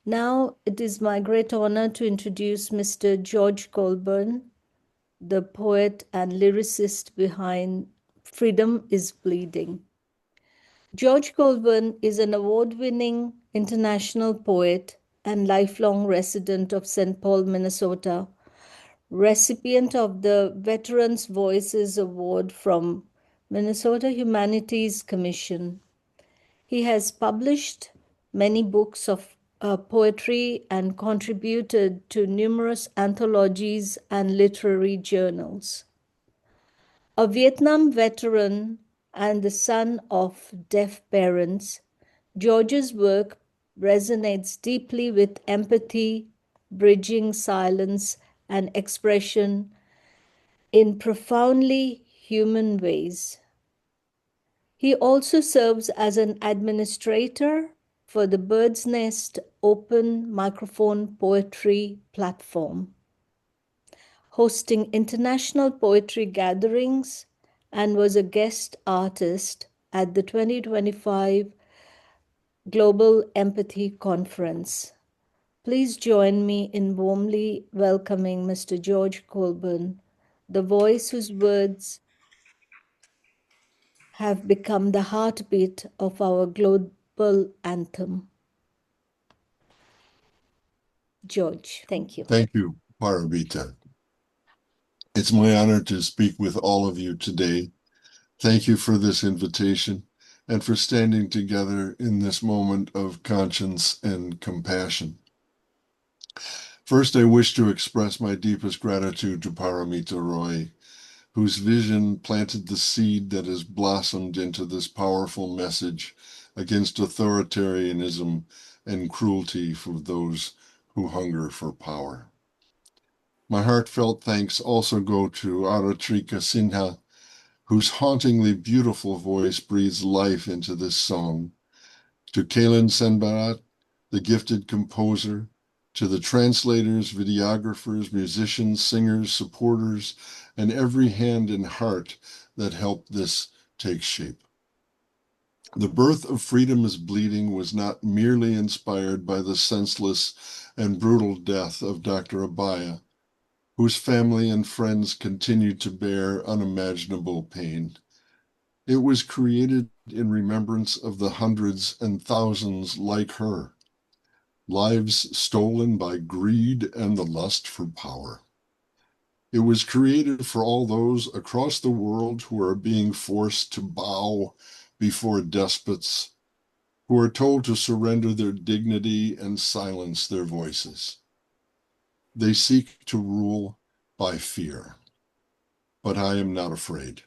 Now it is my great honor to introduce Mr. George Colburn, the poet and lyricist behind Freedom is Bleeding. George Colburn is an award-winning international poet and lifelong resident of St. Paul, Minnesota, recipient of the Veterans Voices Award from Minnesota Humanities Commission. He has published many books of poetry and contributed to numerous anthologies and literary journals. A Vietnam veteran and the son of deaf parents, George's work resonates deeply with empathy, bridging silence and expression in profoundly human ways. He also serves as an administrator for the Bird's Nest Open Microphone Poetry platform, hosting international poetry gatherings, and was a guest artist at the 2025 Global Empathy Conference. Please join me in warmly welcoming Mr. George Colburn, the voice whose words have become the heartbeat of our global anthem. George, thank you. Thank you, Paravita. It's my honor to speak with all of you today. Thank you for this invitation and for standing together in this moment of conscience and compassion. First, I wish to express my deepest gratitude to Paramita Roy, whose vision planted the seed that has blossomed into this powerful message against authoritarianism and cruelty for those who hunger for power. My heartfelt thanks also go to Aratrika Sinha, whose hauntingly beautiful voice breathes life into this song, to Kailan Senbarat, the gifted composer, to the translators, videographers, musicians, singers, supporters, and every hand and heart that helped this take shape. The birth of Freedom is Bleeding was not merely inspired by the senseless and brutal death of Dr. Abaya, whose family and friends continued to bear unimaginable pain. It was created in remembrance of the hundreds and thousands like her, lives stolen by greed and the lust for power. It was created for all those across the world who are being forced to bow before despots, who are told to surrender their dignity and silence their voices. They seek to rule by fear. But I am not afraid.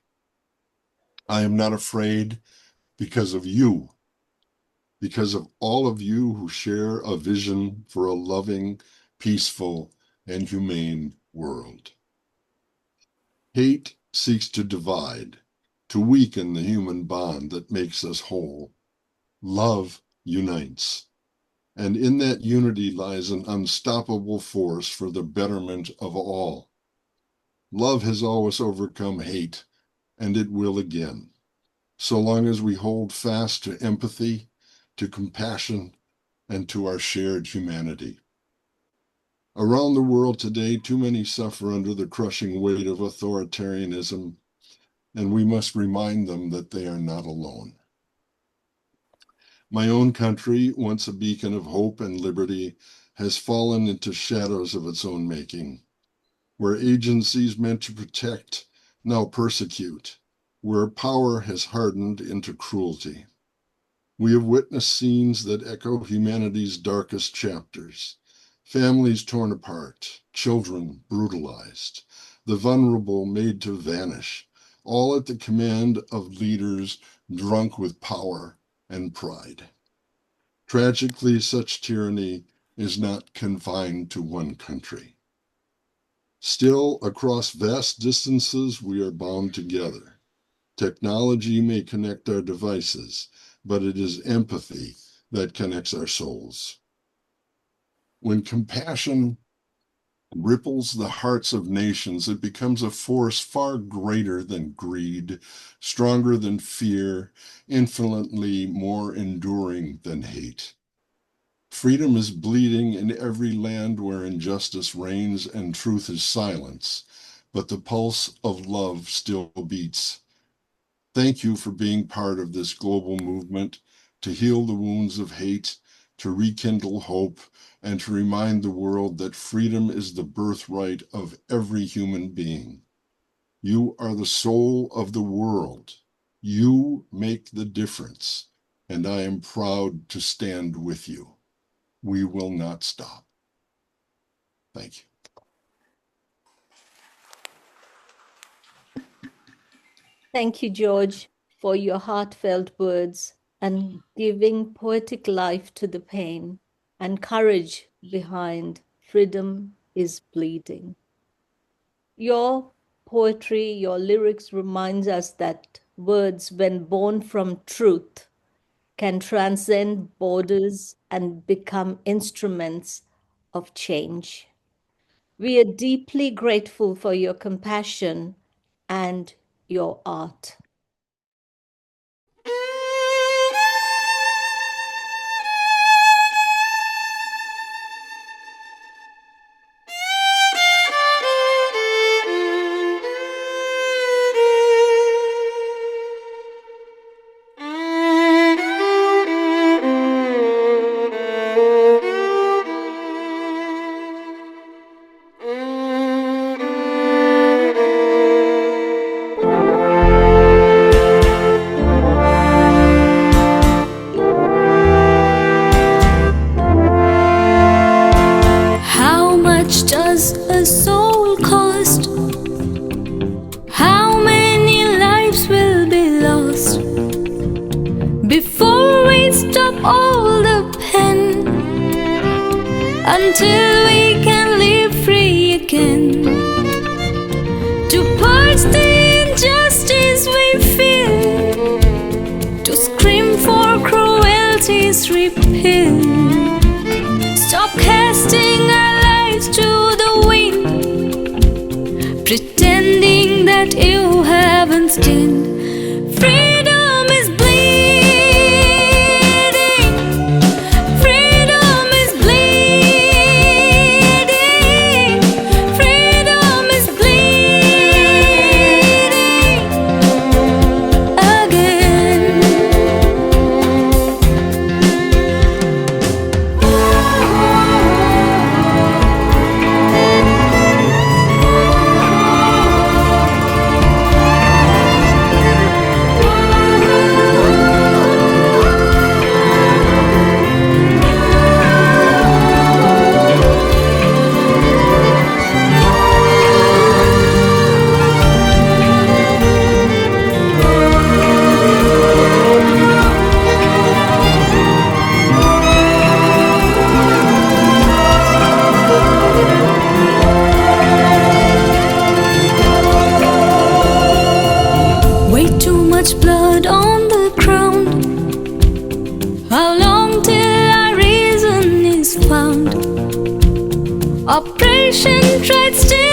I am not afraid because of you, because of all of you who share a vision for a loving, peaceful, and humane world. Hate seeks to divide, to weaken the human bond that makes us whole. Love unites. And in that unity lies an unstoppable force for the betterment of all. Love has always overcome hate, and it will again, so long as we hold fast to empathy, to compassion, and to our shared humanity. Around the world today, too many suffer under the crushing weight of authoritarianism, and we must remind them that they are not alone. My own country, once a beacon of hope and liberty, has fallen into shadows of its own making, where agencies meant to protect now persecute, where power has hardened into cruelty. We have witnessed scenes that echo humanity's darkest chapters, families torn apart, children brutalized, the vulnerable made to vanish, all at the command of leaders drunk with power and pride. Tragically, such tyranny is not confined to one country. Still, across vast distances, we are bound together. Technology may connect our devices, but it is empathy that connects our souls. When compassion ripples the hearts of nations, it becomes a force far greater than greed, stronger than fear, infinitely more enduring than hate. Freedom is bleeding in every land where injustice reigns and truth is silence, but the pulse of love still beats. Thank you for being part of this global movement to heal the wounds of hate, to rekindle hope, and to remind the world that freedom is the birthright of every human being. You are the soul of the world. You make the difference, and I am proud to stand with you. We will not stop. Thank you. Thank you, George, for your heartfelt words and giving poetic life to the pain and courage behind Freedom is Bleeding. Your poetry, your lyrics reminds us that words, when born from truth, can transcend borders and become instruments of change. We are deeply grateful for your compassion and your art. How much does a soul cost? How many lives will be lost before we stop all the pain, until we can live free again, to purge the injustice we feel, to scream for cruelty's repeal. Stop casting our lives to the wind, pretending that you haven't sinned. Freedom is bleeding. Freedom is bleeding. Freedom is bleeding again. Way too much blood on the ground. How long till our reason is found? Operation tried still.